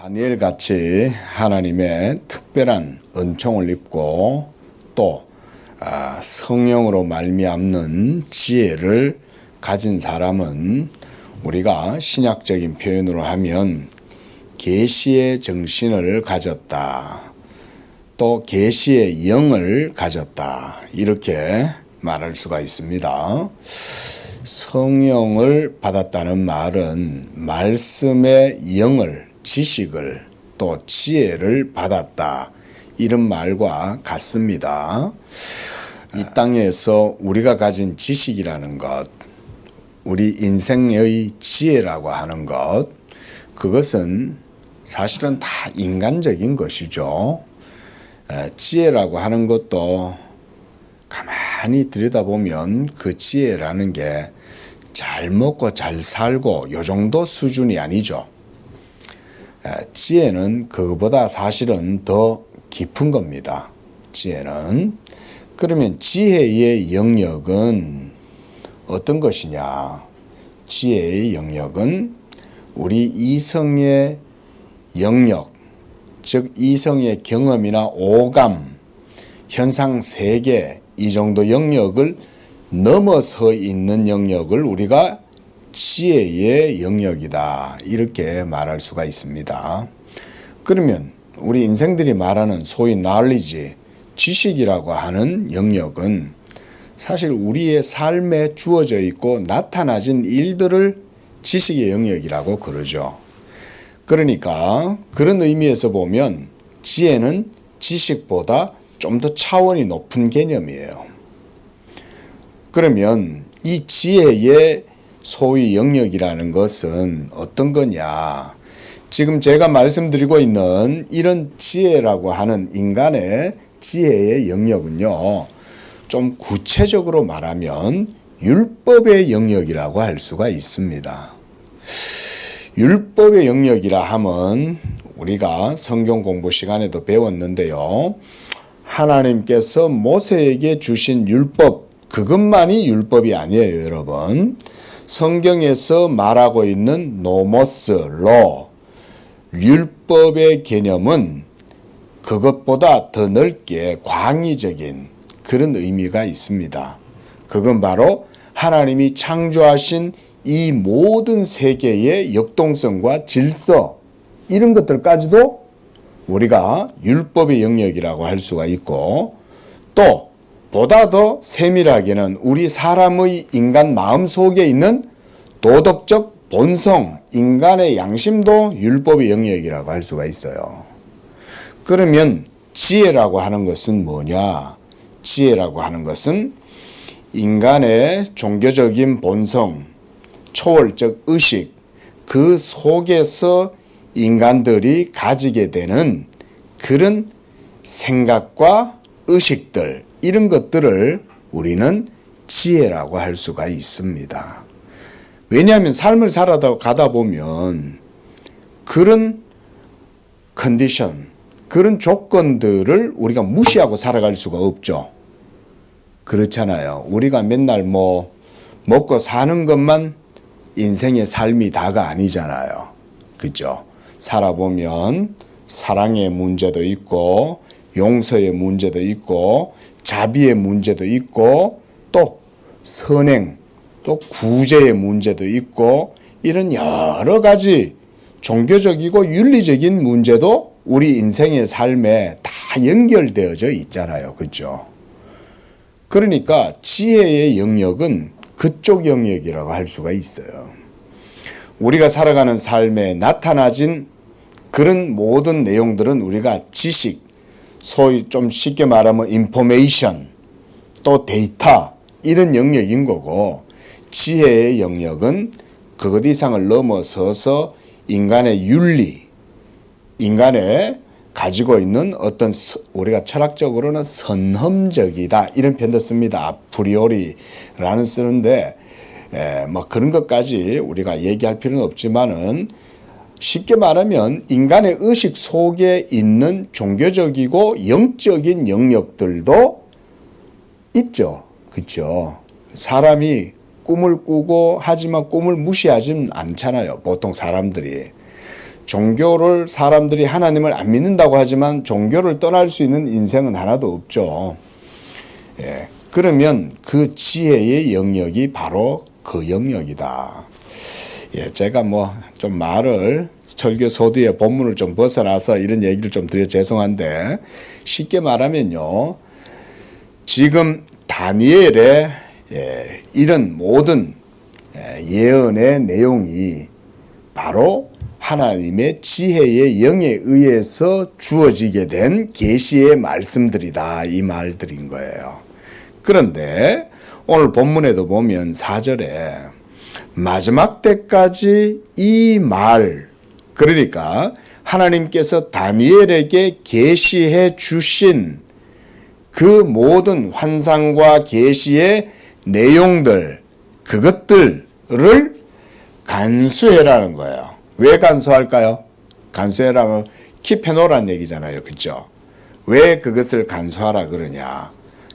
다니엘 같이 하나님의 특별한 은총을 입고 또 성령으로 말미암는 지혜를 가진 사람은 우리가 신약적인 표현으로 하면 계시의 정신을 가졌다, 또 계시의 영을 가졌다, 이렇게 말할 수가 있습니다. 성령을 받았다는 말은 말씀의 영을, 지식을, 또 지혜를 받았다, 이런 말과 같습니다. 이 땅에서 우리가 가진 지식이라는 것, 우리 인생의 지혜라고 하는 것, 그것은 사실은 다 인간적인 것이죠. 지혜라고 하는 것도 가만히 들여다보면 그 지혜라는 게 잘 먹고 잘 살고 요 정도 수준이 아니죠. 지혜는 그거보다 사실은 더 깊은 겁니다. 지혜는. 그러면 지혜의 영역은 어떤 것이냐? 지혜의 영역은 우리 이성의 영역, 즉 이성의 경험이나 오감, 현상 세계, 이 정도 영역을 넘어서 있는 영역을 우리가 지혜의 영역이다, 이렇게 말할 수가 있습니다. 그러면 우리 인생들이 말하는 소위 knowledge, 지식이라고 하는 영역은 사실 우리의 삶에 주어져 있고 나타나진 일들을 지식의 영역이라고 그러죠. 그러니까 그런 의미에서 보면 지혜는 지식보다 좀 더 차원이 높은 개념이에요. 그러면 이 지혜의 소위 영역이라는 것은 어떤 거냐? 지금 제가 말씀드리고 있는 이런 지혜라고 하는 인간의 지혜의 영역은요, 좀 구체적으로 말하면 율법의 영역이라고 할 수가 있습니다. 율법의 영역이라 하면 우리가 성경 공부 시간에도 배웠는데요, 하나님께서 모세에게 주신 율법, 그것만이 율법이 아니에요, 여러분. 성경에서 말하고 있는 노모스, 로, 율법의 개념은 그것보다 더 넓게 광의적인 그런 의미가 있습니다. 그건 바로 하나님이 창조하신 이 모든 세계의 역동성과 질서, 이런 것들까지도 우리가 율법의 영역이라고 할 수가 있고, 또 보다 더 세밀하게는 우리 사람의 인간 마음 속에 있는 도덕적 본성, 인간의 양심도 율법의 영역이라고 할 수가 있어요. 그러면 지혜라고 하는 것은 뭐냐? 지혜라고 하는 것은 인간의 종교적인 본성, 초월적 의식, 그 속에서 인간들이 가지게 되는 그런 생각과 의식들, 이런 것들을 우리는 지혜라고 할 수가 있습니다. 왜냐하면 삶을 살아가다 보면 그런 컨디션, 그런 조건들을 우리가 무시하고 살아갈 수가 없죠. 그렇잖아요. 우리가 맨날 먹고 사는 것만 인생의 삶이 다가 아니잖아요. 그죠? 살아보면 사랑의 문제도 있고, 용서의 문제도 있고, 자비의 문제도 있고, 또 선행, 또 구제의 문제도 있고, 이런 여러 가지 종교적이고 윤리적인 문제도 우리 인생의 삶에 다 연결되어져 있잖아요. 그렇죠? 그러니까 지혜의 영역은 그쪽 영역이라고 할 수가 있어요. 우리가 살아가는 삶에 나타나진 그런 모든 내용들은 우리가 지식, 소위 좀 쉽게 말하면 인포메이션, 또 데이터, 이런 영역인 거고, 지혜의 영역은 그것 이상을 넘어서서 인간의 윤리, 인간의 가지고 있는 어떤 우리가 철학적으로는 선험적이다, 이런 표현도 씁니다. 아프리오리라는 쓰는데 그런 것까지 우리가 얘기할 필요는 없지만은, 쉽게 말하면 인간의 의식 속에 있는 종교적이고 영적인 영역들도 있죠. 그렇죠? 사람이 꿈을 꾸고 하지만 꿈을 무시하진 않잖아요. 보통 사람들이. 종교를 사람들이 하나님을 안 믿는다고 하지만 종교를 떠날 수 있는 인생은 하나도 없죠. 예, 그러면 그 지혜의 영역이 바로 그 영역이다. 예, 제가 뭐 좀 말을 설교 소두의 본문을 좀 벗어나서 이런 얘기를 좀 드려 죄송한데, 쉽게 말하면요, 지금 다니엘의 이런 모든 예언의 내용이 바로 하나님의 지혜의 영에 의해서 주어지게 된 계시의 말씀들이다, 이 말들인 거예요. 그런데 오늘 본문에도 보면 4절에 마지막 때까지 이 말, 그러니까 하나님께서 다니엘에게 계시해 주신 그 모든 환상과 계시의 내용들, 그것들을 간수해라는 거예요. 왜 간수할까요? 간수해라면 킵해놓으라는 얘기잖아요. 그렇죠? 왜 그것을 간수하라 그러냐?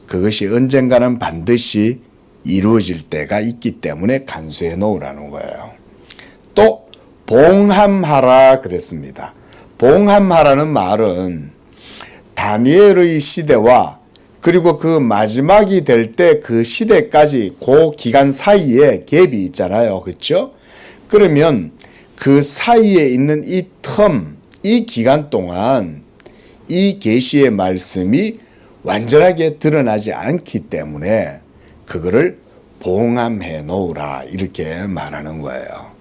그것이 언젠가는 반드시 이루어질 때가 있기 때문에 간수해 놓으라는 거예요. 또 봉함하라 그랬습니다. 봉함하라는 말은 다니엘의 시대와 그리고 그 마지막이 될 때 그 시대까지 그 기간 사이에 갭이 있잖아요. 그렇죠? 그러면 그 사이에 있는 이 텀, 이 기간 동안 이 계시의 말씀이 완전하게 드러나지 않기 때문에 그거를 봉함해 놓으라 이렇게 말하는 거예요.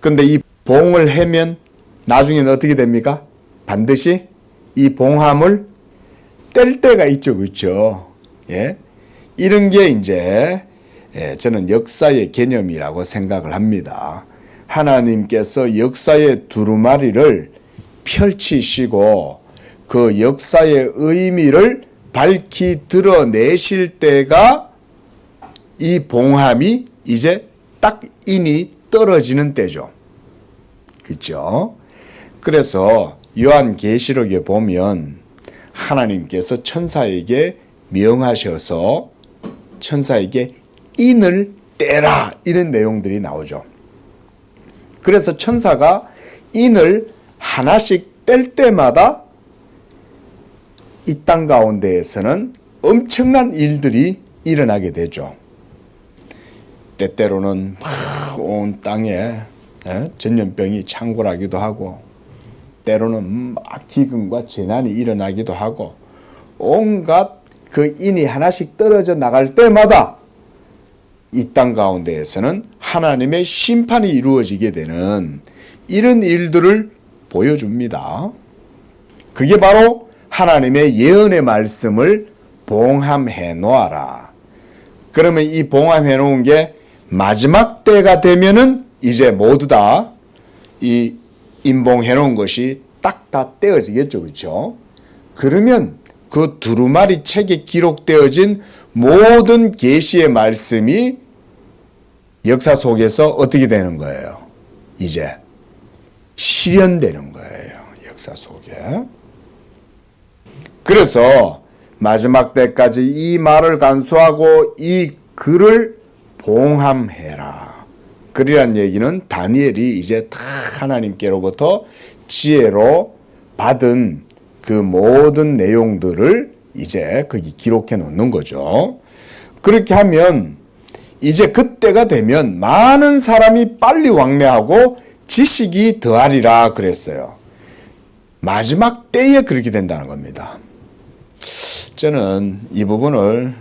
근데 이 봉을 해면 나중에는 어떻게 됩니까? 반드시 이 봉함을 뗄 때가 있죠. 그렇죠? 예? 이런 게 이제 저는 역사의 개념이라고 생각을 합니다. 하나님께서 역사의 두루마리를 펼치시고 그 역사의 의미를 밝히 드러내실 때가 이 봉함이 이제 딱 인이 떨어지는 때죠. 그렇죠? 그래서 요한계시록에 보면 하나님께서 천사에게 명하셔서 천사에게 인을 떼라 이런 내용들이 나오죠. 그래서 천사가 인을 하나씩 뗄 때마다 이 땅 가운데에서는 엄청난 일들이 일어나게 되죠. 때때로는 온 땅에 전염병이 창궐하기도 하고, 때로는 막 기근과 재난이 일어나기도 하고, 온갖 그 인이 하나씩 떨어져 나갈 때마다 이 땅 가운데에서는 하나님의 심판이 이루어지게 되는 이런 일들을 보여줍니다. 그게 바로 하나님의 예언의 말씀을 봉함해 놓아라. 그러면 이 봉함해 놓은 게 마지막 때가 되면은 이제 모두 다 이 인봉해 놓은 것이 딱 다 떼어지겠죠. 그렇죠? 그러면 그 두루마리 책에 기록되어진 모든 계시의 말씀이 역사 속에서 어떻게 되는 거예요? 이제 실현되는 거예요. 역사 속에. 그래서 마지막 때까지 이 말을 간수하고 이 글을 봉함해라. 그리란 얘기는 다니엘이 이제 다 하나님께로부터 지혜로 받은 그 모든 내용들을 이제 거기 기록해 놓는 거죠. 그렇게 하면 이제 그때가 되면 많은 사람이 빨리 왕래하고 지식이 더하리라 그랬어요. 마지막 때에 그렇게 된다는 겁니다. 저는 이 부분을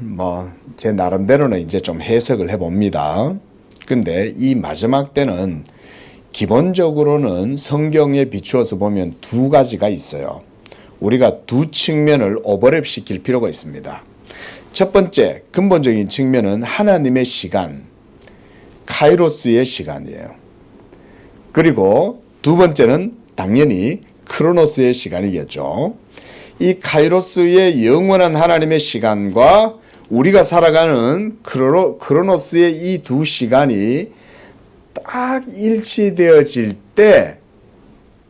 제 나름대로는 이제 좀 해석을 해봅니다. 근데 이 마지막 때는 기본적으로는 성경에 비추어서 보면 두 가지가 있어요. 우리가 두 측면을 오버랩 시킬 필요가 있습니다. 첫 번째 근본적인 측면은 하나님의 시간, 카이로스의 시간이에요. 그리고 두 번째는 당연히 크로노스의 시간이겠죠. 이 카이로스의 영원한 하나님의 시간과 우리가 살아가는 크로노스의 이 두 시간이 딱 일치되어질 때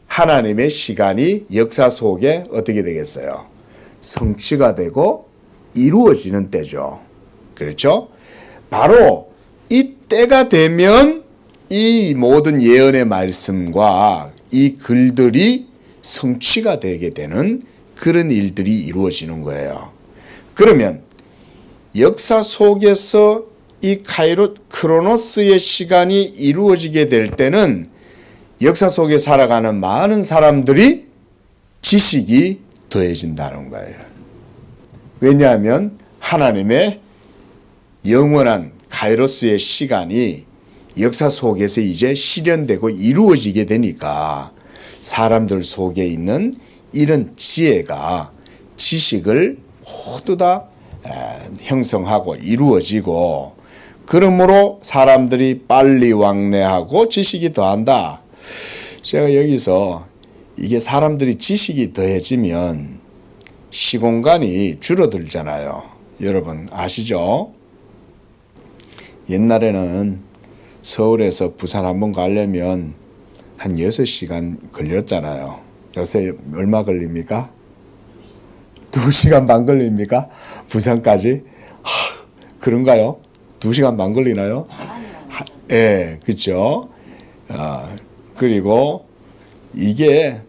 하나님의 시간이 역사 속에 어떻게 되겠어요? 성취가 되고 이루어지는 때죠. 그렇죠? 바로 이 때가 되면 이 모든 예언의 말씀과 이 글들이 성취가 되게 되는 그런 일들이 이루어지는 거예요. 그러면 역사 속에서 이 크로노스의 시간이 이루어지게 될 때는 역사 속에 살아가는 많은 사람들이 지식이 더해진다는 거예요. 왜냐하면 하나님의 영원한 카이로스의 시간이 역사 속에서 이제 실현되고 이루어지게 되니까 사람들 속에 있는 이런 지혜가 지식을 모두 다 형성하고 이루어지고, 그러므로 사람들이 빨리 왕래하고 지식이 더한다. 제가 여기서 이게 사람들이 지식이 더해지면 시공간이 줄어들잖아요. 여러분 아시죠? 옛날에는 서울에서 부산 한번 가려면 한 6시간 걸렸잖아요. 요새 얼마 걸립니까? 2시간 반 걸립니까? 부산까지? 그런가요? 2시간 반 걸리나요? 예, 그렇죠. 그리고 이게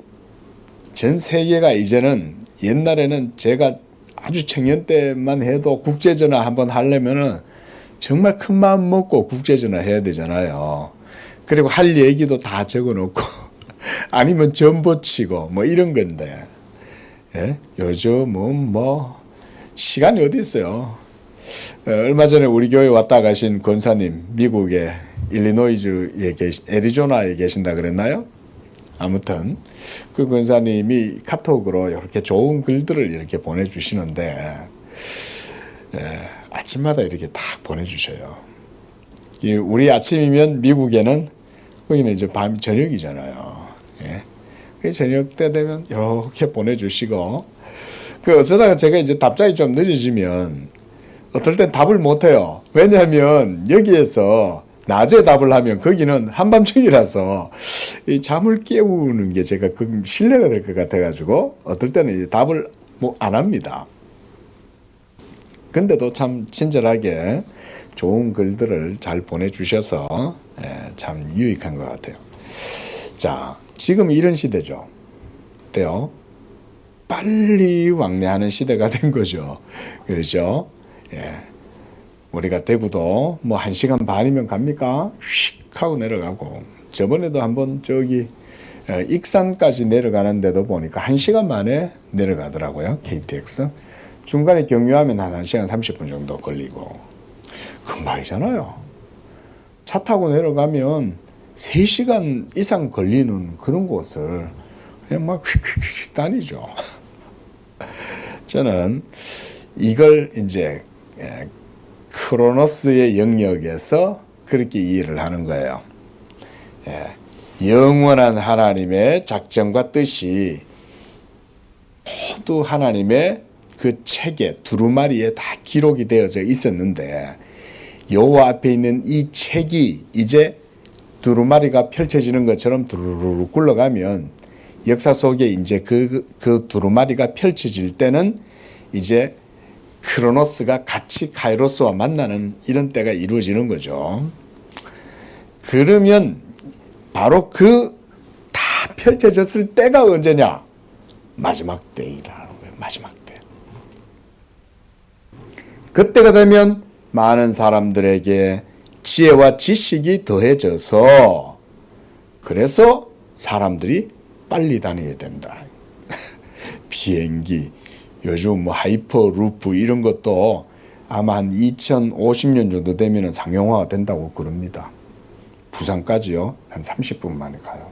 전 세계가 이제는, 옛날에는 제가 아주 청년 때만 해도 국제전화 한번 하려면은 정말 큰 마음 먹고 국제전화 해야 되잖아요. 그리고 할 얘기도 다 적어놓고 아니면 전보치고 뭐 이런 건데, 예? 요즘은 뭐 시간이 어디 있어요. 얼마 전에 우리 교회 왔다 가신 권사님, 미국의 일리노이주에 애리조나에 계신다 그랬나요? 아무튼 그 권사님이 카톡으로 이렇게 좋은 글들을 이렇게 보내주시는데, 아침마다 이렇게 딱 보내주셔요. 우리 아침이면 미국에는 거기는 이제 밤 저녁이잖아요. 그 저녁 때 되면 이렇게 보내주시고, 그 어쩌다가 제가 이제 답장이 좀 늦어지면 어떨 땐 답을 못 해요. 왜냐하면 여기에서 낮에 답을 하면 거기는 한밤중이라서 이 잠을 깨우는 게 제가 신뢰가 될 것 같아가지고 어떨 때는 이제 답을 뭐 안 합니다. 근데도 참 친절하게 좋은 글들을 잘 보내주셔서 참 유익한 것 같아요. 자, 지금 이런 시대죠. 어때요? 빨리 왕래하는 시대가 된 거죠. 그렇죠? 예. 우리가 대구도 뭐 1시간 반이면 갑니까? 휙 하고 내려가고, 저번에도 한번 저기 익산까지 내려가는데도 보니까 1시간 만에 내려가더라고요. KTX. 중간에 경유하면 한 1시간 30분 정도 걸리고. 금방이잖아요. 차 타고 내려가면 3시간 이상 걸리는 그런 곳을 그냥 막 휙휙휙 다니죠. 저는 이걸 이제 크로노스의 영역에서 그렇게 이해를 하는 거예요. 영원한 하나님의 작정과 뜻이 모두 하나님의 그 책에, 두루마리에 다 기록이 되어져 있었는데, 여호와 앞에 있는 이 책이 이제 두루마리가 펼쳐지는 것처럼 두루루루 굴러가면 역사 속에 이제 그 두루마리가 펼쳐질 때는 이제 크로노스가 같이 카이로스와 만나는 이런 때가 이루어지는 거죠. 그러면 바로 그 다 펼쳐졌을 때가 언제냐? 마지막 때이라는 거예요. 마지막 때. 그때가 되면 많은 사람들에게 지혜와 지식이 더해져서, 그래서 사람들이 빨리 다녀야 된다. 비행기, 요즘 뭐 하이퍼루프 이런 것도 아마 한 2050년 정도 되면 상용화가 된다고 그럽니다. 부산까지요. 한 30분 만에 가요.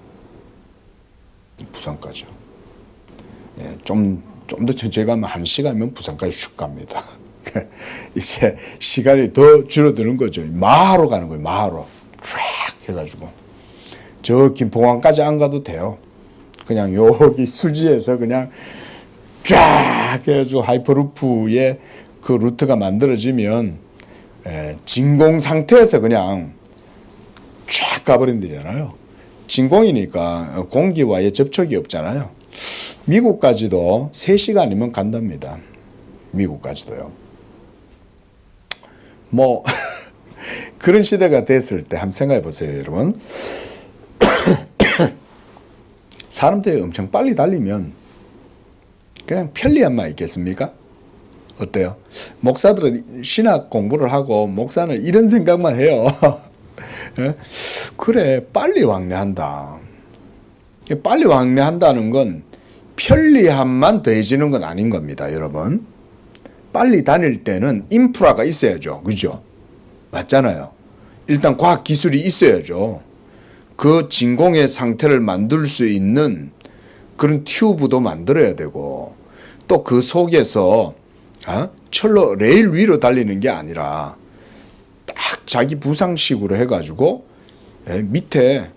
부산까지요. 좀 더 천천히 가면 1시간이면 부산까지 슉 갑니다. 이제 시간이 더 줄어드는 거죠. 마하로 가는 거예요. 마하로 쫙 해가지고 저 김포항까지 안 가도 돼요. 그냥 여기 수지에서 그냥 쫙 해가지고 하이퍼루프의 그 루트가 만들어지면 진공 상태에서 그냥 쫙 가버린다잖아요. 진공이니까 공기와의 접촉이 없잖아요. 미국까지도 3시간이면 간답니다. 미국까지도요. 뭐 그런 시대가 됐을 때 한번 생각해 보세요, 여러분. 사람들이 엄청 빨리 달리면 그냥 편리함만 있겠습니까? 어때요? 목사들은 신학 공부를 하고 목사는 이런 생각만 해요. 예? 그래, 빨리 왕래한다. 빨리 왕래한다는 건 편리함만 더해지는 건 아닌 겁니다, 여러분. 빨리 다닐 때는 인프라가 있어야죠. 그죠? 맞잖아요. 일단 과학 기술이 있어야죠. 그 진공의 상태를 만들 수 있는 그런 튜브도 만들어야 되고, 또 그 속에서 철로 레일 위로 달리는 게 아니라 딱 자기 부상식으로 해가지고 밑에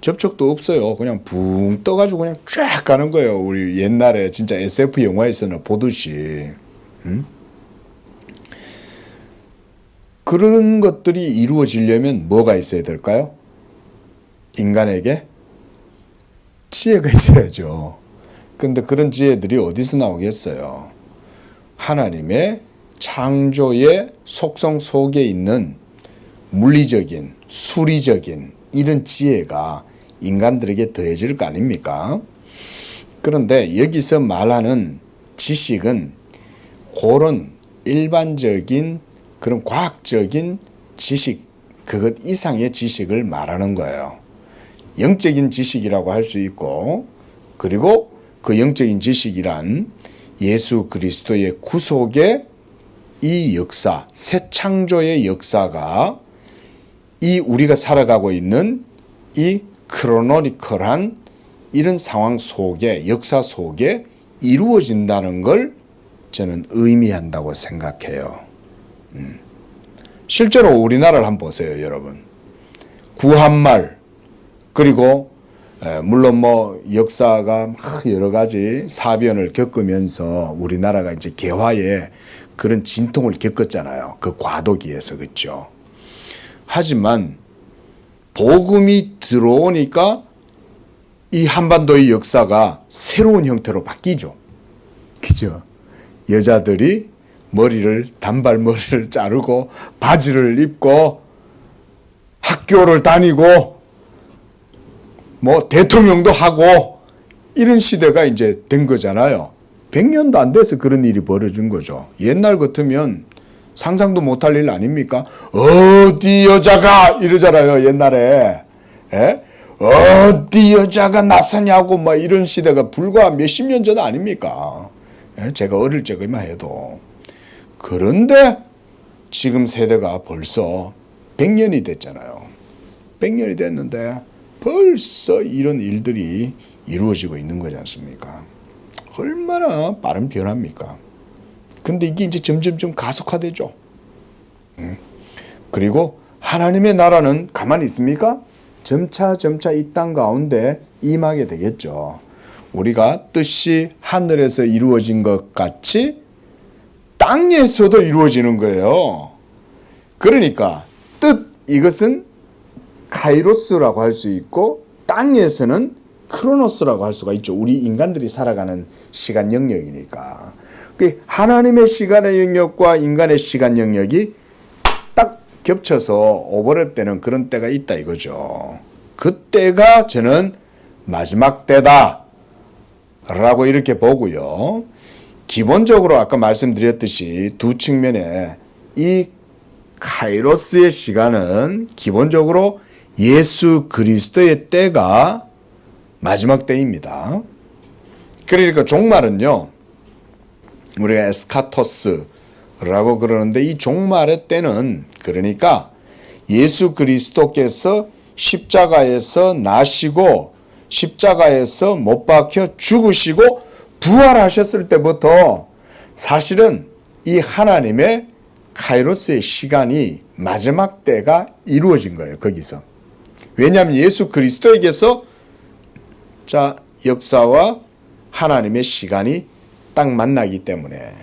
접촉도 없어요. 그냥 붕 떠가지고 그냥 쫙 가는 거예요. 우리 옛날에 진짜 SF 영화에서는 보듯이. 그런 것들이 이루어지려면 뭐가 있어야 될까요? 인간에게 지혜가 있어야죠. 근데 그런 지혜들이 어디서 나오겠어요? 하나님의 창조의 속성 속에 있는 물리적인, 수리적인 이런 지혜가 인간들에게 더해질 거 아닙니까? 그런데 여기서 말하는 지식은 그런 일반적인 그런 과학적인 지식, 그것 이상의 지식을 말하는 거예요. 영적인 지식이라고 할 수 있고, 그리고 그 영적인 지식이란 예수 그리스도의 구속의 이 역사, 새 창조의 역사가 이 우리가 살아가고 있는 이 크로노리컬한 이런 상황 속에, 역사 속에 이루어진다는 걸 저는 의미한다고 생각해요. 실제로 우리나라를 한번 보세요, 여러분. 구한말, 그리고 물론 뭐 역사가 막 여러 가지 사변을 겪으면서 우리나라가 이제 개화의 그런 진통을 겪었잖아요. 그 과도기에서. 그렇죠. 하지만 복음이 들어오니까 이 한반도의 역사가 새로운 형태로 바뀌죠. 그죠? 여자들이 단발머리를 자르고 바지를 입고 학교를 다니고 뭐 대통령도 하고 이런 시대가 이제 된 거잖아요. 100년도 안 돼서 그런 일이 벌어진 거죠. 옛날 같으면 상상도 못할 일 아닙니까? 어디 여자가 이러잖아요, 옛날에. 예? 어디 여자가 나서냐고 막 이런 시대가 불과 몇십 년 전 아닙니까? 예? 제가 어릴 적에만 해도. 그런데 지금 세대가 벌써 100년이 됐잖아요. 100년이 됐는데 벌써 이런 일들이 이루어지고 있는 거지 않습니까? 얼마나 빠른 변화입니까? 근데 이게 이제 점점 가속화되죠. 그리고 하나님의 나라는 가만히 있습니까? 점차 이 땅 가운데 임하게 되겠죠. 우리가 뜻이 하늘에서 이루어진 것 같이 땅에서도 이루어지는 거예요. 그러니까 이것은 카이로스라고 할 수 있고 땅에서는 크로노스라고 할 수가 있죠. 우리 인간들이 살아가는 시간 영역이니까. 하나님의 시간의 영역과 인간의 시간 영역이 딱 겹쳐서 오버랩되는 그런 때가 있다 이거죠. 그때가 저는 마지막 때다 라고 이렇게 보고요. 기본적으로 아까 말씀드렸듯이 두 측면에 이 카이로스의 시간은 기본적으로 예수 그리스도의 때가 마지막 때입니다. 그러니까 종말은요, 우리가 에스카토스라고 그러는데 이 종말의 때는 그러니까 예수 그리스도께서 십자가에서 나시고 십자가에서 못 박혀 죽으시고 부활하셨을 때부터 사실은 이 하나님의 카이로스의 시간이 마지막 때가 이루어진 거예요. 거기서. 왜냐하면 예수 그리스도에게서 역사와 하나님의 시간이 딱 만나기 때문에.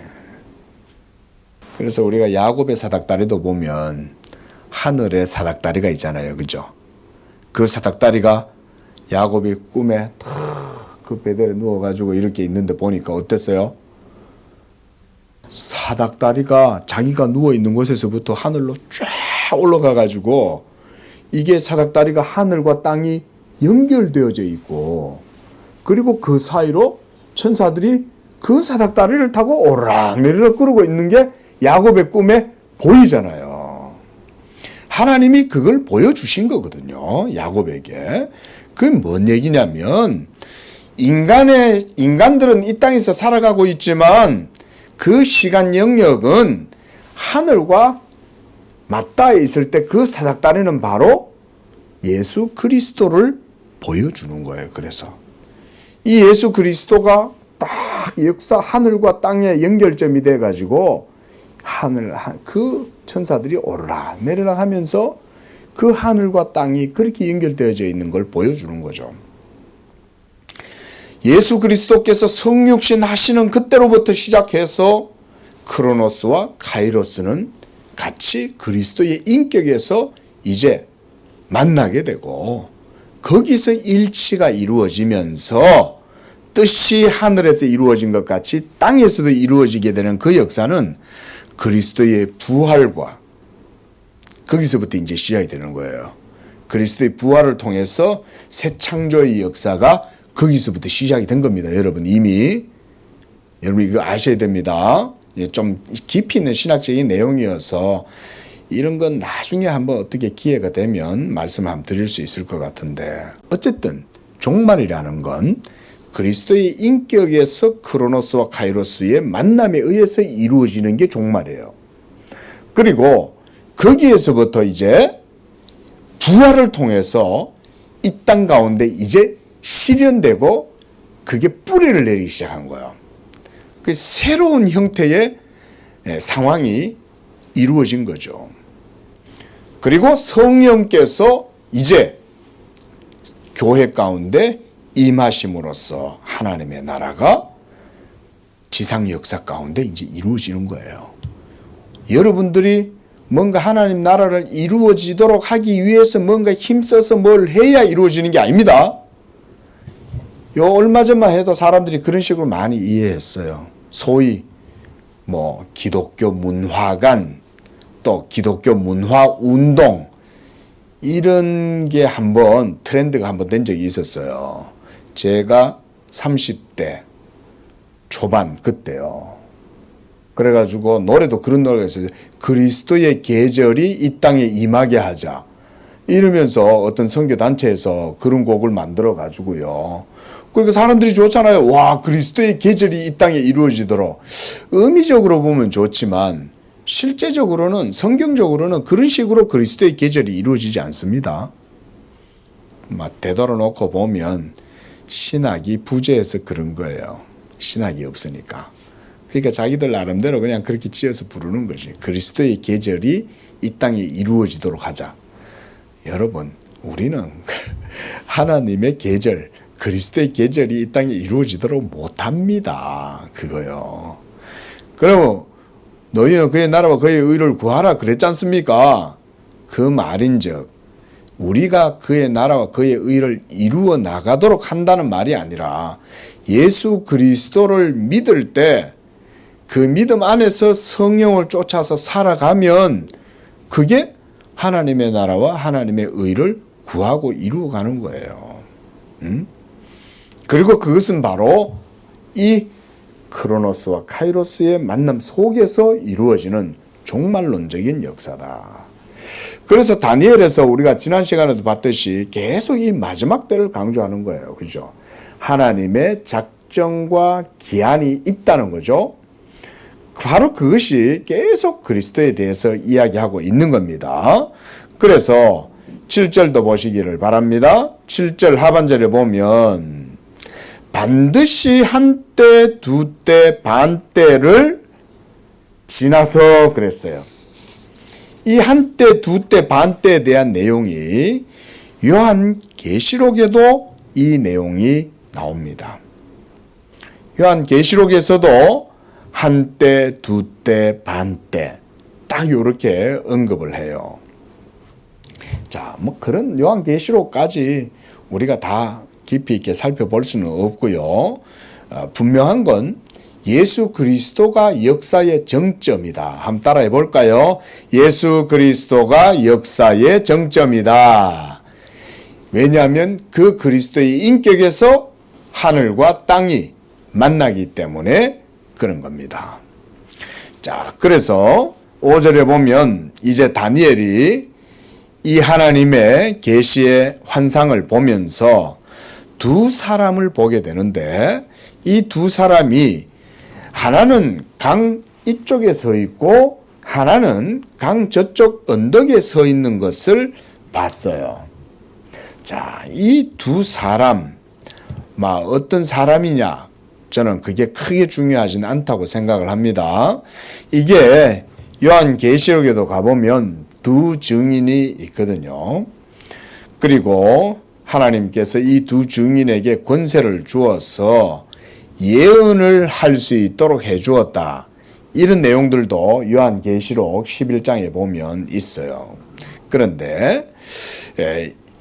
그래서 우리가 야곱의 사닥다리도 보면 하늘에 사닥다리가 있잖아요. 그죠? 그 사닥다리가 야곱이 꿈에 그 베델에 누워가지고 이렇게 있는데 보니까 어땠어요? 사닥다리가 자기가 누워있는 곳에서부터 하늘로 쫙 올라가가지고 이게 사닥다리가 하늘과 땅이 연결되어져 있고 그리고 그 사이로 천사들이 그 사닥다리를 타고 오르락내리락 그러고 있는 게 야곱의 꿈에 보이잖아요. 하나님이 그걸 보여주신 거거든요. 야곱에게. 그게 뭔 얘기냐면 인간들은 이 땅에서 살아가고 있지만 그 시간 영역은 하늘과 맞닿아 있을 때 그 사닥다리는 바로 예수 그리스도를 보여주는 거예요. 그래서 이 예수 그리스도가 딱 역사 하늘과 땅의 연결점이 돼가지고 그 천사들이 오르락 내리락 하면서 그 하늘과 땅이 그렇게 연결되어져 있는 걸 보여주는 거죠. 예수 그리스도께서 성육신 하시는 그때로부터 시작해서 크로노스와 카이로스는 같이 그리스도의 인격에서 이제 만나게 되고 거기서 일치가 이루어지면서 뜻이 하늘에서 이루어진 것 같이 땅에서도 이루어지게 되는 그 역사는 그리스도의 부활과 거기서부터 이제 시작이 되는 거예요. 그리스도의 부활을 통해서 새 창조의 역사가 거기서부터 시작이 된 겁니다. 여러분 이거 아셔야 됩니다. 좀 깊이 있는 신학적인 내용이어서 이런 건 나중에 한번 어떻게 기회가 되면 말씀을 한번 드릴 수 있을 것 같은데 어쨌든 종말이라는 건 그리스도의 인격에서 크로노스와 카이로스의 만남에 의해서 이루어지는 게 종말이에요. 그리고 거기에서부터 이제 부활을 통해서 이 땅 가운데 이제 실현되고 그게 뿌리를 내리기 시작한 거예요. 그 새로운 형태의 상황이 이루어진 거죠. 그리고 성령께서 이제 교회 가운데 임하심으로써 하나님의 나라가 지상 역사 가운데 이제 이루어지는 거예요. 여러분들이 뭔가 하나님 나라를 이루어지도록 하기 위해서 뭔가 힘써서 뭘 해야 이루어지는 게 아닙니다. 얼마 전만 해도 사람들이 그런 식으로 많이 이해했어요. 소위 기독교 문화관 또 기독교 문화 운동 이런 게 한번 트렌드가 한번 된 적이 있었어요. 제가 30대 초반 그때요. 그래가지고 노래도 그런 노래가 있어요. 그리스도의 계절이 이 땅에 임하게 하자. 이러면서 어떤 선교단체에서 그런 곡을 만들어가지고요. 그러니까 사람들이 좋잖아요. 와, 그리스도의 계절이 이 땅에 이루어지도록. 의미적으로 보면 좋지만 실제적으로는 성경적으로는 그런 식으로 그리스도의 계절이 이루어지지 않습니다. 되돌아 놓고 보면 신학이 부재해서 그런 거예요. 신학이 없으니까. 그러니까 자기들 나름대로 그냥 그렇게 지어서 부르는 거지. 그리스도의 계절이 이 땅에 이루어지도록 하자. 여러분, 우리는 하나님의 계절, 그리스도의 계절이 이 땅에 이루어지도록 못합니다. 그거요. 그러면 너희는 그의 나라와 그의 의를 구하라 그랬지 않습니까? 그 말인즉 우리가 그의 나라와 그의 의를 이루어 나가도록 한다는 말이 아니라 예수 그리스도를 믿을 때 그 믿음 안에서 성령을 쫓아서 살아가면 그게 하나님의 나라와 하나님의 의를 구하고 이루어가는 거예요. 그리고 그것은 바로 이 크로노스와 카이로스의 만남 속에서 이루어지는 종말론적인 역사다. 그래서 다니엘에서 우리가 지난 시간에도 봤듯이 계속 이 마지막 때를 강조하는 거예요. 그죠? 하나님의 작정과 기한이 있다는 거죠. 바로 그것이 계속 그리스도에 대해서 이야기하고 있는 겁니다. 그래서 7절도 보시기를 바랍니다. 7절 하반절에 보면 반드시 한때, 두때, 반때를 지나서 그랬어요. 이 한때, 두때, 반때에 대한 내용이 요한계시록에도 이 내용이 나옵니다. 요한계시록에서도 한때, 두때, 반때 딱 이렇게 언급을 해요. 자, 그런 요한계시록까지 우리가 다 깊이 있게 살펴볼 수는 없고요. 분명한 건 예수 그리스도가 역사의 정점이다. 한번 따라해 볼까요? 예수 그리스도가 역사의 정점이다. 왜냐하면 그 그리스도의 인격에서 하늘과 땅이 만나기 때문에 그런 겁니다. 자, 그래서 5절에 보면 이제 다니엘이 이 하나님의 계시의 환상을 보면서 두 사람을 보게 되는데, 이 두 사람이 하나는 강 이쪽에 서 있고 하나는 강 저쪽 언덕에 서 있는 것을 봤어요. 자, 이 두 사람, 어떤 사람이냐? 저는 그게 크게 중요하진 않다고 생각을 합니다. 이게 요한계시록에도 가보면 두 증인이 있거든요. 그리고 하나님께서 이 두 증인에게 권세를 주어서 예언을 할 수 있도록 해주었다. 이런 내용들도 요한계시록 11장에 보면 있어요. 그런데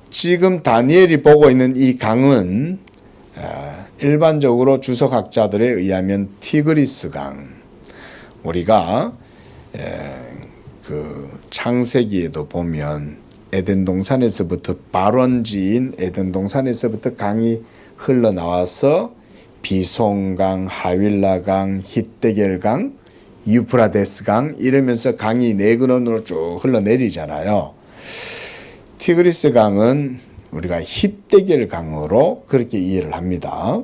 지금 다니엘이 보고 있는 이 강은 일반적으로 주석학자들에 의하면 티그리스 강. 우리가 그 창세기에도 보면 에덴 동산에서부터 발원지인 에덴 동산에서부터 강이 흘러나와서 비송강, 하윌라강, 히데겔강, 유프라데스강 이러면서 강이 네 근원으로 쭉 흘러내리잖아요. 티그리스 강은 우리가 히데겔 강으로 그렇게 이해를 합니다.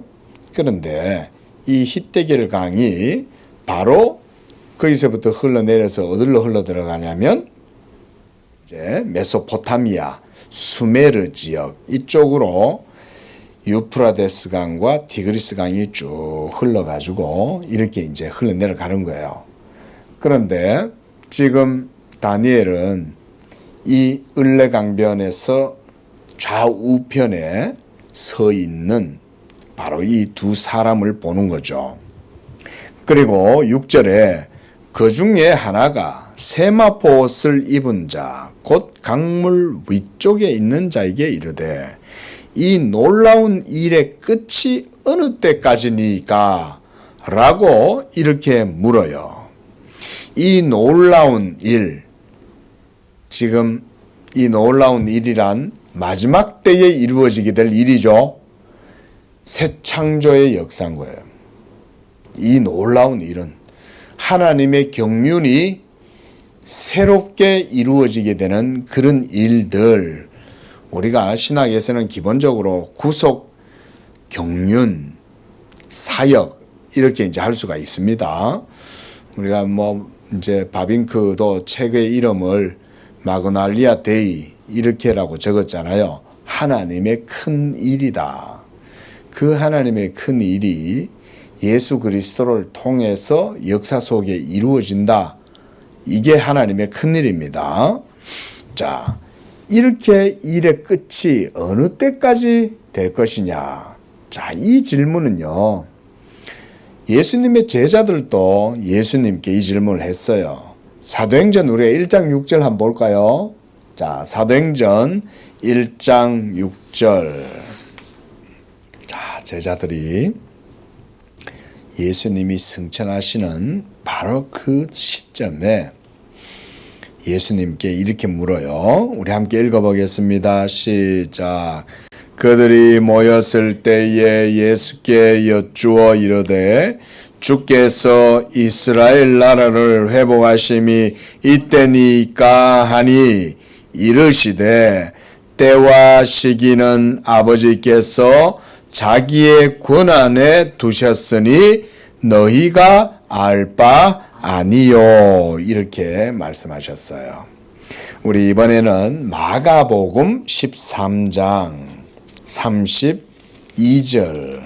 그런데 이 히데겔 강이 바로 거기서부터 흘러내려서 어디로 흘러 들어가냐면 이제 메소포타미아, 수메르 지역 이쪽으로 유프라데스 강과 티그리스 강이 쭉 흘러가지고 이렇게 이제 흘러내려가는 거예요. 그런데 지금 다니엘은 이 을레강변에서 좌우편에 서 있는 바로 이 두 사람을 보는 거죠. 그리고 6절에 그 중에 하나가 세마포 옷을 입은 자, 곧 강물 위쪽에 있는 자에게 이르되 이 놀라운 일의 끝이 어느 때까지니까? 라고 이렇게 물어요. 이 놀라운 일, 지금 이 놀라운 일이란 마지막 때에 이루어지게 될 일이죠. 새 창조의 역사인 거예요. 이 놀라운 일은 하나님의 경륜이 새롭게 이루어지게 되는 그런 일들, 우리가 신학에서는 기본적으로 구속, 경륜, 사역 이렇게 이제 할 수가 있습니다. 우리가 이제 바빙크도 책의 이름을 마그날리아 데이 이렇게라고 적었잖아요. 하나님의 큰 일이다. 그 하나님의 큰 일이 예수 그리스도를 통해서 역사 속에 이루어진다. 이게 하나님의 큰 일입니다. 자, 이렇게 일의 끝이 어느 때까지 될 것이냐? 자, 이 질문은요. 예수님의 제자들도 예수님께 이 질문을 했어요. 사도행전 우리가 1장 6절 한번 볼까요? 자, 사도행전 1장 6절. 자, 제자들이 예수님이 승천하시는 바로 그 시점에 예수님께 이렇게 물어요. 우리 함께 읽어보겠습니다. 시작. 그들이 모였을 때에 예수께 여쭈어 이르되 주께서 이스라엘 나라를 회복하심이 이때니까 하니 이르시되 때와 시기는 아버지께서 자기의 권한에 두셨으니 너희가 알 바 아니요. 이렇게 말씀하셨어요. 우리 이번에는 마가복음 13장 32절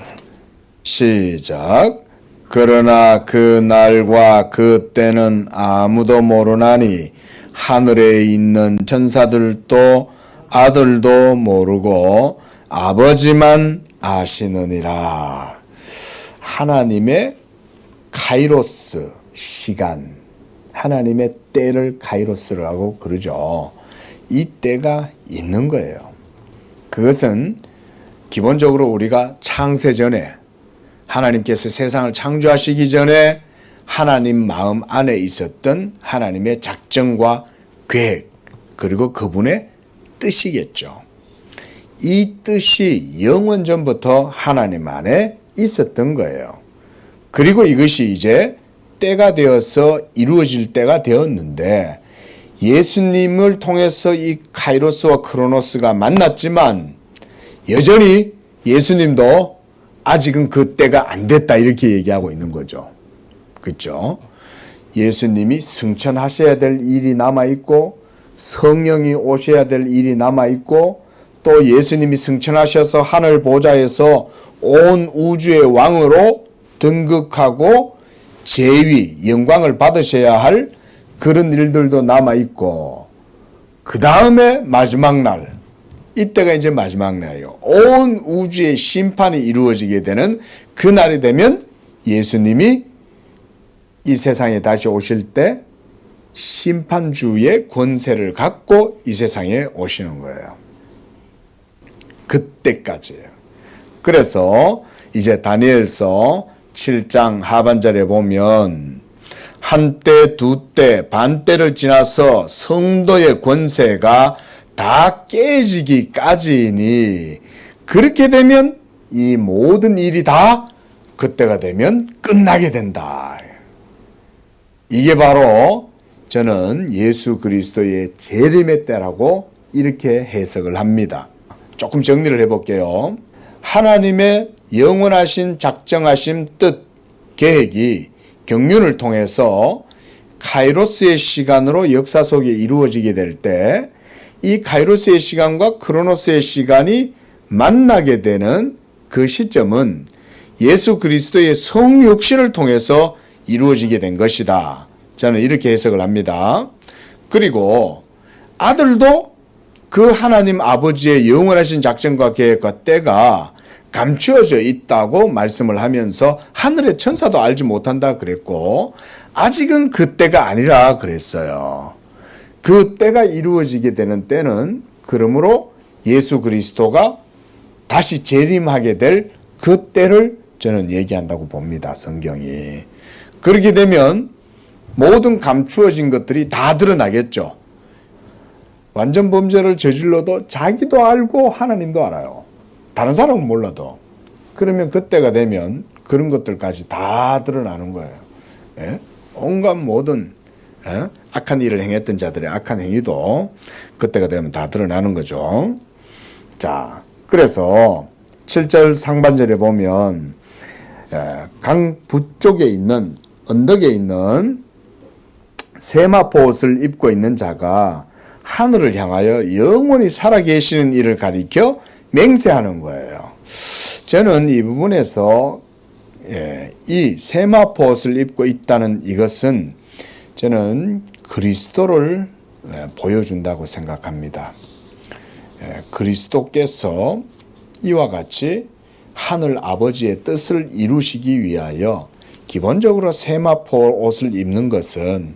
시작. 그러나 그 날과 그 때는 아무도 모르나니 하늘에 있는 천사들도 아들도 모르고 아버지만 아시느니라. 하나님의 카이로스 시간, 하나님의 때를 카이로스라고 그러죠. 이 때가 있는 거예요. 그것은 기본적으로 우리가 창세 전에 하나님께서 세상을 창조하시기 전에 하나님 마음 안에 있었던 하나님의 작정과 계획, 그리고 그분의 뜻이겠죠. 이 뜻이 영원 전부터 하나님 안에 있었던 거예요. 그리고 이것이 이제 때가 되어서 이루어질 때가 되었는데 예수님을 통해서 이 카이로스와 크로노스가 만났지만 여전히 예수님도 아직은 그 때가 안 됐다 이렇게 얘기하고 있는 거죠. 그렇죠? 예수님이 승천하셔야 될 일이 남아있고 성령이 오셔야 될 일이 남아있고 또 예수님이 승천하셔서 하늘 보좌에서 온 우주의 왕으로 등극하고 제위, 영광을 받으셔야 할 그런 일들도 남아있고 그 다음에 마지막 날, 이때가 이제 마지막 날이에요. 온 우주의 심판이 이루어지게 되는 그 날이 되면 예수님이 이 세상에 다시 오실 때 심판주의 권세를 갖고 이 세상에 오시는 거예요. 그때까지예요. 그래서 이제 다니엘서 7장 하반절에 보면 한때, 두때, 반때를 지나서 성도의 권세가 다 깨지기까지이니 그렇게 되면 이 모든 일이 다 그때가 되면 끝나게 된다. 이게 바로 저는 예수 그리스도의 재림의 때라고 이렇게 해석을 합니다. 조금 정리를 해볼게요. 하나님의 영원하신 작정하신 뜻, 계획이 경륜을 통해서 카이로스의 시간으로 역사 속에 이루어지게 될 때 이 카이로스의 시간과 크로노스의 시간이 만나게 되는 그 시점은 예수 그리스도의 성육신을 통해서 이루어지게 된 것이다. 저는 이렇게 해석을 합니다. 그리고 아들도 그 하나님 아버지의 영원하신 작정과 계획과 때가 감추어져 있다고 말씀을 하면서 하늘의 천사도 알지 못한다 그랬고 아직은 그 때가 아니라 그랬어요. 그 때가 이루어지게 되는 때는 그러므로 예수 그리스도가 다시 재림하게 될 그 때를 저는 얘기한다고 봅니다. 성경이. 그렇게 되면 모든 감추어진 것들이 다 드러나겠죠. 완전 범죄를 저질러도 자기도 알고 하나님도 알아요. 다른 사람은 몰라도. 그러면 그때가 되면 그런 것들까지 다 드러나는 거예요. 예? 온갖 모든 악한 일을 행했던 자들의 악한 행위도 그때가 되면 다 드러나는 거죠. 자, 그래서 7절 상반절에 보면 강 북쪽에 있는 언덕에 있는 세마포 옷을 입고 있는 자가 하늘을 향하여 영원히 살아계시는 이를 가리켜 맹세하는 거예요. 저는 이 부분에서 이 세마포 옷을 입고 있다는 이것은 저는 그리스도를 보여준다고 생각합니다. 그리스도께서 이와 같이 하늘 아버지의 뜻을 이루시기 위하여 기본적으로 세마포 옷을 입는 것은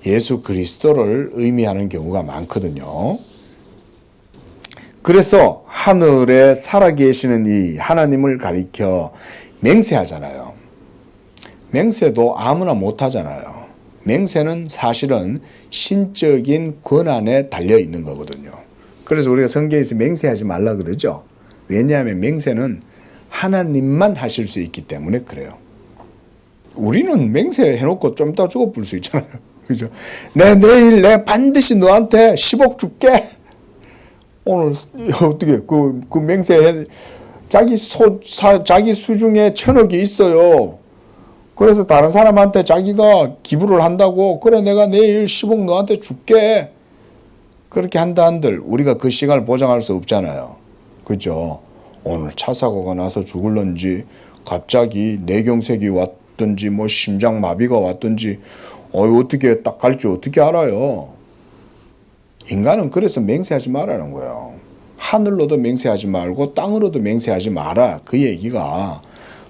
예수 그리스도를 의미하는 경우가 많거든요. 그래서 하늘에 살아계시는 이 하나님을 가리켜 맹세하잖아요. 맹세도 아무나 못하잖아요. 맹세는 사실은 신적인 권한에 달려 있는 거거든요. 그래서 우리가 성경에서 맹세하지 말라 그러죠. 왜냐하면 맹세는 하나님만 하실 수 있기 때문에 그래요. 우리는 맹세해놓고 좀 이따 죽어볼 수 있잖아요. 그죠? 내일 반드시 너한테 10억 줄게. 오늘 어떻게 그 맹세해 자기 수중에 1,000억이 있어요. 그래서 다른 사람한테 자기가 기부를 한다고 그래 내가 내일 10억 너한테 줄게. 그렇게 한다 한들 우리가 그 시간을 보장할 수 없잖아요. 그죠? 오늘 차 사고가 나서 죽을런지 갑자기 뇌경색이 왔든지 뭐 심장마비가 왔든지 어떻게 딱 갈지 어떻게 알아요? 인간은 그래서 맹세하지 말라는 거예요. 하늘로도 맹세하지 말고 땅으로도 맹세하지 마라. 그 얘기가.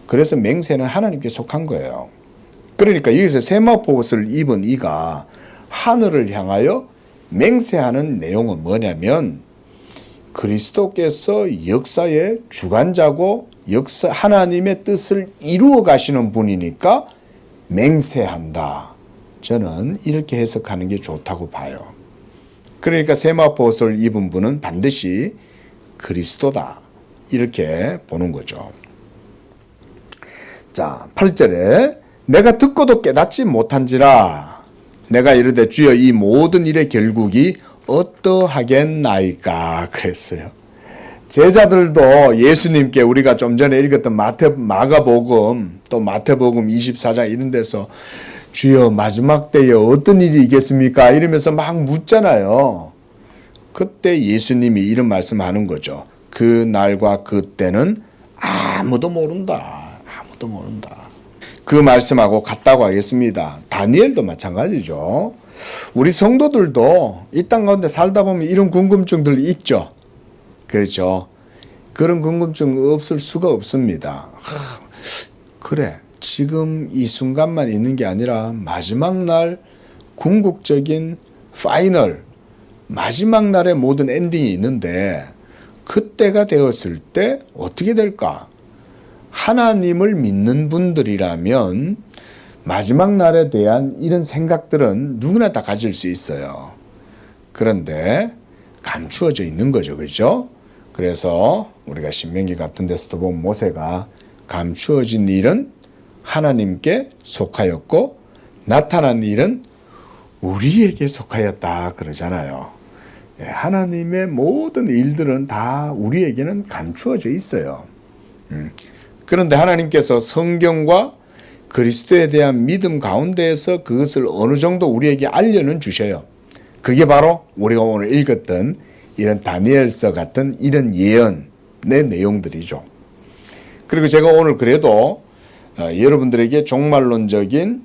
그래서 맹세는 하나님께 속한 거예요. 그러니까 여기서 세마포 옷을 입은 이가 하늘을 향하여 맹세하는 내용은 뭐냐면 그리스도께서 역사의 주관자고 하나님의 뜻을 이루어 가시는 분이니까 맹세한다. 저는 이렇게 해석하는 게 좋다고 봐요. 그러니까 세마포 옷을 입은 분은 반드시 그리스도다. 이렇게 보는 거죠. 자, 8절에 내가 듣고도 깨닫지 못한지라 내가 이르되 주여 이 모든 일의 결국이 어떠하겠나이까 그랬어요. 제자들도 예수님께 우리가 좀 전에 읽었던 마가복음 또 마태복음 24장 이런 데서 주여 마지막 때에 어떤 일이 있겠습니까? 이러면서 막 묻잖아요. 그때 예수님이 이런 말씀하는 거죠. 그 날과 그 때는 아무도 모른다. 아무도 모른다. 그 말씀하고 같다고 하겠습니다. 다니엘도 마찬가지죠. 우리 성도들도 이 땅 가운데 살다 보면 이런 궁금증들이 있죠. 그렇죠. 그런 궁금증 없을 수가 없습니다. 그래, 지금 이 순간만 있는 게 아니라 마지막 날 궁극적인 파이널, 마지막 날의 모든 엔딩이 있는데 그때가 되었을 때 어떻게 될까? 하나님을 믿는 분들이라면 마지막 날에 대한 이런 생각들은 누구나 다 가질 수 있어요. 그런데 감추어져 있는 거죠. 그렇죠? 그래서 우리가 신명기 같은 데서도 보면 모세가 감추어진 일은 하나님께 속하였고 나타난 일은 우리에게 속하였다 그러잖아요. 하나님의 모든 일들은 다 우리에게는 감추어져 있어요. 그런데 하나님께서 성경과 그리스도에 대한 믿음 가운데에서 그것을 어느 정도 우리에게 알려는 주셔요. 그게 바로 우리가 오늘 읽었던 이런 다니엘서 같은 이런 예언의 내용들이죠. 그리고 제가 오늘 그래도 여러분들에게 종말론적인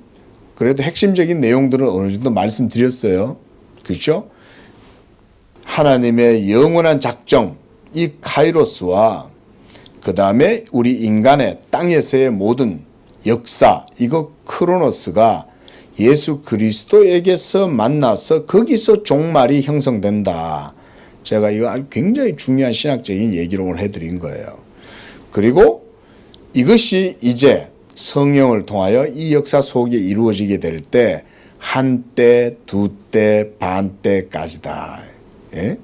그래도 핵심적인 내용들을 어느 정도 말씀드렸어요. 그렇죠? 하나님의 영원한 작정, 이 카이로스와 그 다음에 우리 인간의 땅에서의 모든 역사, 이거 크로노스가 예수 그리스도에게서 만나서 거기서 종말이 형성된다. 제가 이거 굉장히 중요한 신학적인 얘기를 오늘 해드린 거예요. 그리고 이것이 이제 성령을 통하여 이 역사 속에 이루어지게 될 때 한때, 두때, 반때까지다. 예?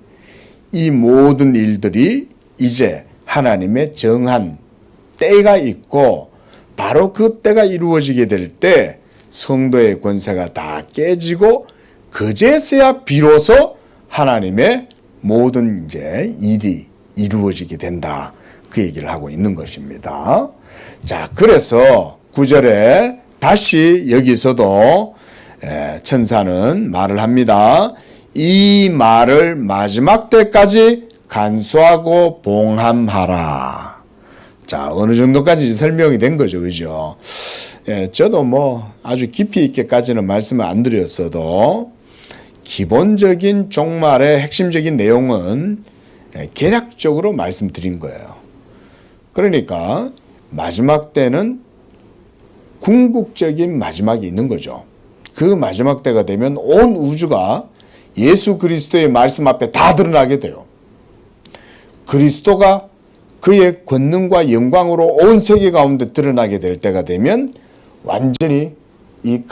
이 모든 일들이 이제 하나님의 정한 때가 있고 바로 그 때가 이루어지게 될 때 성도의 권세가 다 깨지고 그제서야 비로소 하나님의 모든 이제 일이 이루어지게 된다. 그 얘기를 하고 있는 것입니다. 자, 그래서 9절에 다시 여기서도 천사는 말을 합니다. 이 말을 마지막 때까지 간수하고 봉함하라. 자, 어느 정도까지 설명이 된 거죠. 그죠? 저도 뭐 아주 깊이 있게까지는 말씀을 안 드렸어도 기본적인 종말의 핵심적인 내용은 개략적으로 말씀드린 거예요. 그러니까 마지막 때는 궁극적인 마지막이 있는 거죠. 그 마지막 때가 되면 온 우주가 예수 그리스도의 말씀 앞에 다 드러나게 돼요. 그리스도가 그의 권능과 영광으로 온 세계 가운데 드러나게 될 때가 되면 완전히 이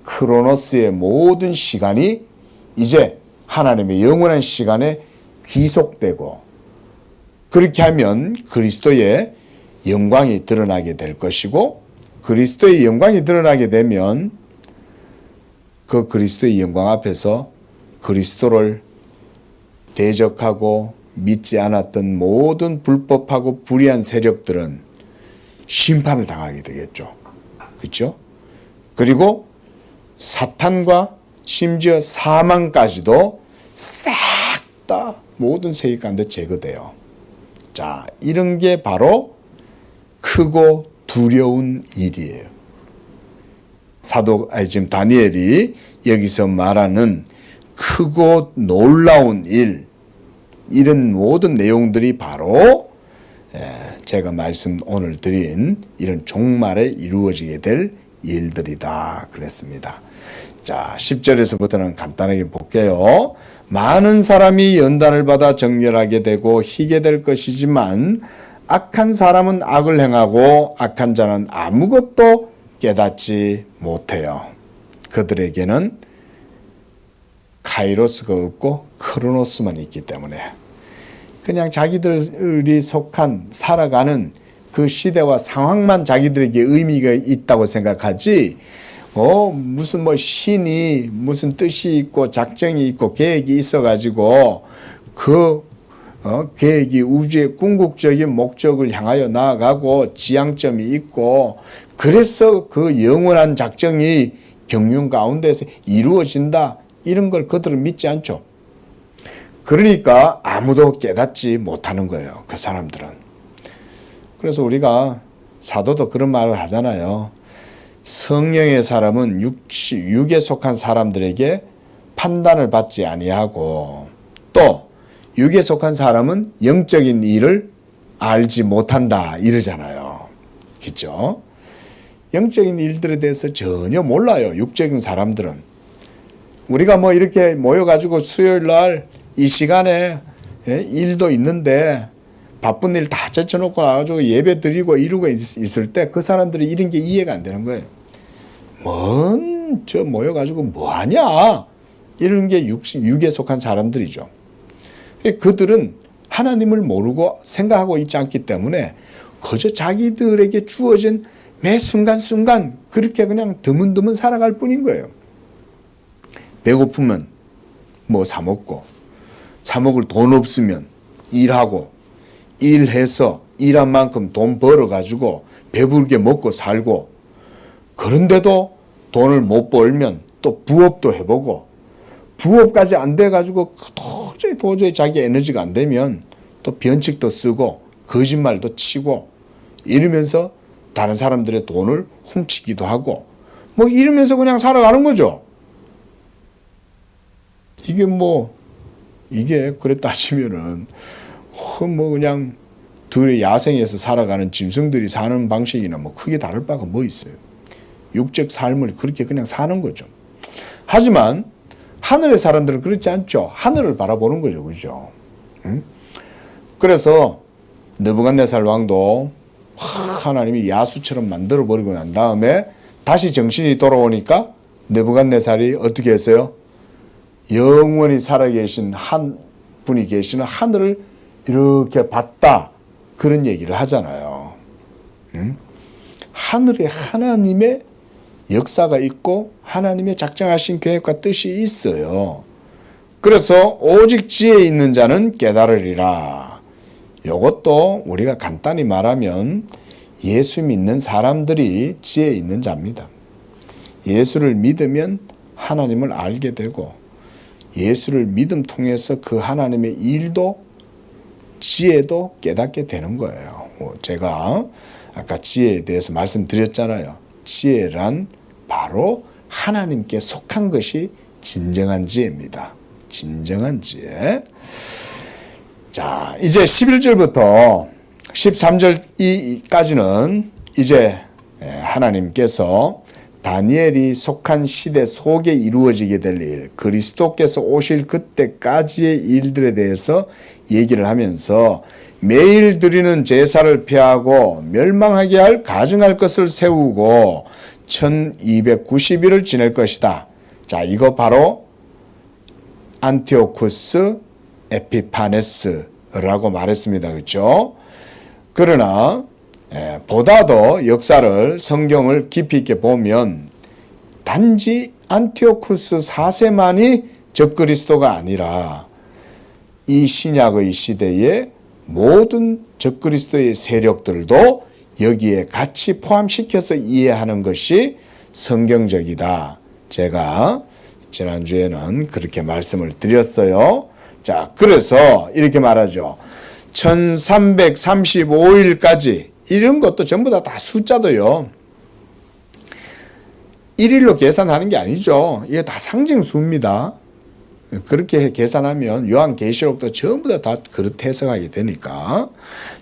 크로노스의 모든 시간이 이제 하나님의 영원한 시간에 귀속되고 그렇게 하면 그리스도의 영광이 드러나게 될 것이고 그리스도의 영광이 드러나게 되면 그 그리스도의 영광 앞에서 그리스도를 대적하고 믿지 않았던 모든 불법하고 불의한 세력들은 심판을 당하게 되겠죠. 그렇죠? 그리고 사탄과 심지어 사망까지도 싹 다 모든 세계 가운데 제거돼요. 자, 이런 게 바로 크고 두려운 일이에요. 지금 다니엘이 여기서 말하는 크고 놀라운 일, 이런 모든 내용들이 바로 제가 오늘 드린 이런 종말에 이루어지게 될 일들이다 그랬습니다. 자, 10절에서부터는 간단하게 볼게요. 많은 사람이 연단을 받아 정결하게 되고 희게 될 것이지만 악한 사람은 악을 행하고 악한 자는 아무것도 깨닫지 못해요. 그냥 자기들이 속한 살아가는 그 시대와 상황만 자기들에게 의미가 있다고 생각하지, 무슨 뭐 신이 무슨 뜻이 있고 작정이 있고 계획이 있어가지고 그 계획이 우주의 궁극적인 목적을 향하여 나아가고 지향점이 있고 그래서 그 영원한 작정이 경륜 가운데서 이루어진다, 이런 걸 그들은 믿지 않죠. 그러니까 아무도 깨닫지 못하는 거예요, 그 사람들은. 그래서 우리가 사도도 그런 말을 하잖아요. 성령의 사람은 육에 속한 사람들에게 판단을 받지 아니하고, 또 육에 속한 사람은 영적인 일을 알지 못한다, 이러잖아요. 그렇죠? 영적인 일들에 대해서 전혀 몰라요, 육적인 사람들은. 우리가 뭐 이렇게 모여가지고 수요일 날 이 시간에 일도 있는데 바쁜 일 다 제쳐놓고 나가지고 예배 드리고 이러고 있을 때 그 사람들이 이런 게 이해가 안 되는 거예요. 저 모여가지고 뭐하냐, 이런 게 육에 속한 사람들이죠. 그들은 하나님을 모르고 생각하고 있지 않기 때문에 그저 자기들에게 주어진 매 순간순간 그렇게 그냥 드문드문 살아갈 뿐인 거예요. 배고프면 뭐 사 먹고, 사 먹을 돈 없으면 일하고, 일해서 일한 만큼 돈 벌어가지고 배부르게 먹고 살고, 그런데도 돈을 못 벌면 또 부업도 해보고, 부업까지 안 돼가지고 도저히 자기 에너지가 안 되면 또 변칙도 쓰고 거짓말도 치고 이러면서 다른 사람들의 돈을 훔치기도 하고 뭐 이러면서 그냥 살아가는 거죠. 이게 그래 따지면은 뭐 그냥 둘이 야생에서 살아가는 짐승들이 사는 방식이나 뭐 크게 다를 바가 뭐 있어요. 육적 삶을 그렇게 그냥 사는 거죠. 하지만 하늘의 사람들은 그렇지 않죠. 하늘을 바라보는 거죠. 그죠? 응? 그래서 느부갓네살 왕도 하나님이 야수처럼 만들어버리고 난 다음에 다시 정신이 돌아오니까 느부갓네살이 어떻게 했어요? 영원히 살아계신 한 분이 계시는 하늘을 이렇게 봤다, 그런 얘기를 하잖아요. 응? 하늘에 하나님의 역사가 있고 하나님의 작정하신 계획과 뜻이 있어요. 그래서 오직 지혜 있는 자는 깨달으리라. 이것도 우리가 간단히 말하면 예수 믿는 사람들이 지혜 있는 자입니다. 예수를 믿으면 하나님을 알게 되고, 예수를 믿음 통해서 그 하나님의 일도 지혜도 깨닫게 되는 거예요. 제가 아까 지혜에 대해서 말씀드렸잖아요. 지혜란 바로 하나님께 속한 것이 진정한 지혜입니다. 진정한 지혜. 자, 이제 11절부터 13절까지는 이제 하나님께서 다니엘이 속한 시대 속에 이루어지게 될 일, 그리스도께서 오실 그때까지의 일들에 대해서 얘기를 하면서 매일 드리는 제사를 폐하고 멸망하게 할 가증할 것을 세우고 1290일을 지낼 것이다. 자, 이거 바로 안티오쿠스 에피파네스라고 말했습니다. 그렇죠? 그러나 보다도 역사를, 성경을 깊이 있게 보면 단지 안티오쿠스 4세만이 적그리스도가 아니라 이 신약의 시대에 모든 적그리스도의 세력들도 여기에 같이 포함시켜서 이해하는 것이 성경적이다. 제가 지난주에는 그렇게 말씀을 드렸어요. 자, 그래서 이렇게 말하죠. 1335일까지, 이런 것도 전부 다 숫자도요, 1일로 계산하는 게 아니죠. 이게 다 상징수입니다. 그렇게 계산하면 요한계시록도 전부 다 그렇게 해석하게 되니까.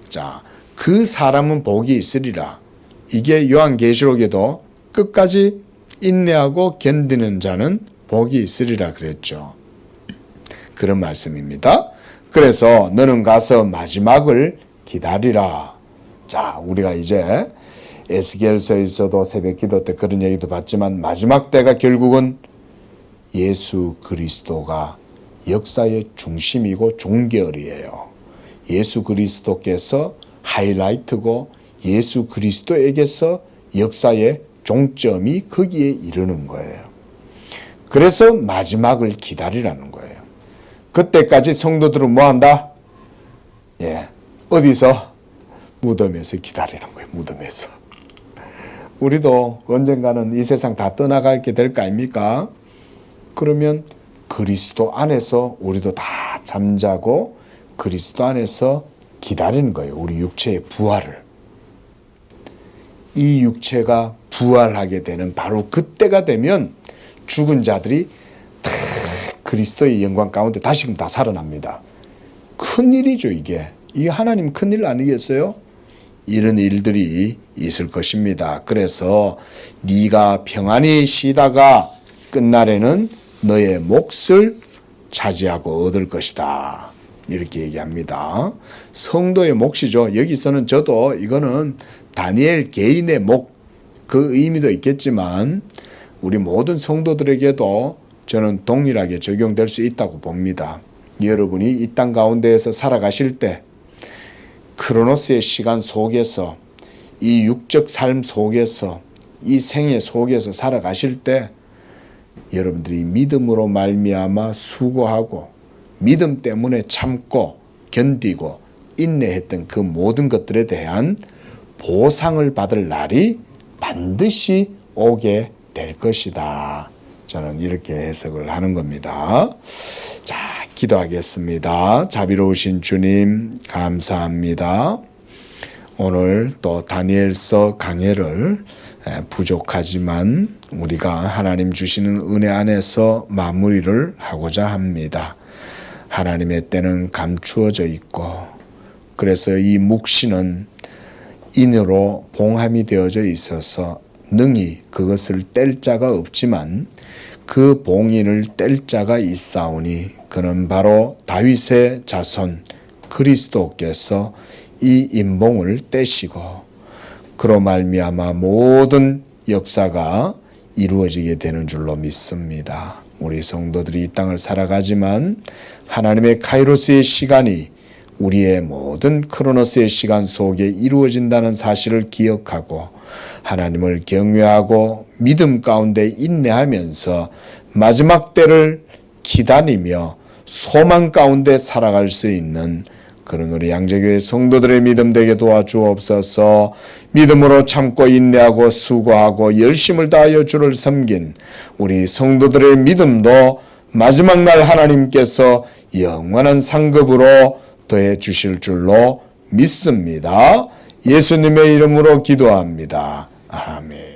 자, 그 사람은 복이 있으리라. 이게 요한계시록에도 끝까지 인내하고 견디는 자는 복이 있으리라 그랬죠. 그런 말씀입니다. 그래서 너는 가서 마지막을 기다리라. 자, 우리가 이제 에스겔서에서도 새벽기도 때 그런 얘기도 봤지만 마지막 때가 결국은 예수 그리스도가 역사의 중심이고 종결이에요. 예수 그리스도께서 하이라이트고 예수 그리스도에게서 역사의 종점이 거기에 이르는 거예요. 그래서 마지막을 기다리라는 거예요. 그때까지 성도들은 뭐 한다? 어디서? 무덤에서 기다리는 거예요. 무덤에서. 우리도 언젠가는 이 세상 다 떠나가게 될 거 아닙니까? 그러면 그리스도 안에서 우리도 다 잠자고 그리스도 안에서 기다리는 거예요. 우리 육체의 부활을. 이 육체가 부활하게 되는 바로 그때가 되면 죽은 자들이 다 그리스도의 영광 가운데 다시금 다 살아납니다. 큰일이죠 이게. 이게 하나님 큰일 아니겠어요? 이런 일들이 있을 것입니다. 그래서 네가 평안히 쉬다가 끝날에는 너의 몫을 차지하고 얻을 것이다. 이렇게 얘기합니다. 성도의 몫이죠. 여기서는 저도 이거는 다니엘 개인의 몫, 그 의미도 있겠지만 우리 모든 성도들에게도 저는 동일하게 적용될 수 있다고 봅니다. 여러분이 이 땅 가운데에서 살아가실 때 크로노스의 시간 속에서 이 육적 삶 속에서 이 생애 속에서 살아가실 때 여러분들이 믿음으로 말미암아 수고하고 믿음 때문에 참고 견디고 인내했던 그 모든 것들에 대한 보상을 받을 날이 반드시 오게 될 것이다. 저는 이렇게 해석을 하는 겁니다. 자, 기도하겠습니다. 자비로우신 주님 감사합니다. 오늘 또 다니엘서 강해를 부족하지만 우리가 하나님 주시는 은혜 안에서 마무리를 하고자 합니다. 하나님의 때는 감추어져 있고 그래서 이 묵시는 인으로 봉함이 되어져 있어서 능히 그것을 뗄 자가 없지만 그 봉인을 뗄 자가 있사오니 그는 바로 다윗의 자손 그리스도께서 이 인봉을 떼시고 그로 말미암아 모든 역사가 이루어지게 되는 줄로 믿습니다. 우리 성도들이 이 땅을 살아가지만 하나님의 카이로스의 시간이 우리의 모든 크로노스의 시간 속에 이루어진다는 사실을 기억하고 하나님을 경외하고 믿음 가운데 인내하면서 마지막 때를 기다리며 소망 가운데 살아갈 수 있는 그런 우리 양재교회 성도들의 믿음 되게 도와주옵소서. 믿음으로 참고 인내하고 수고하고 열심을 다하여 주를 섬긴 우리 성도들의 믿음도 마지막 날 하나님께서 영원한 상급으로 더해 주실 줄로 믿습니다. 예수님의 이름으로 기도합니다. 아멘.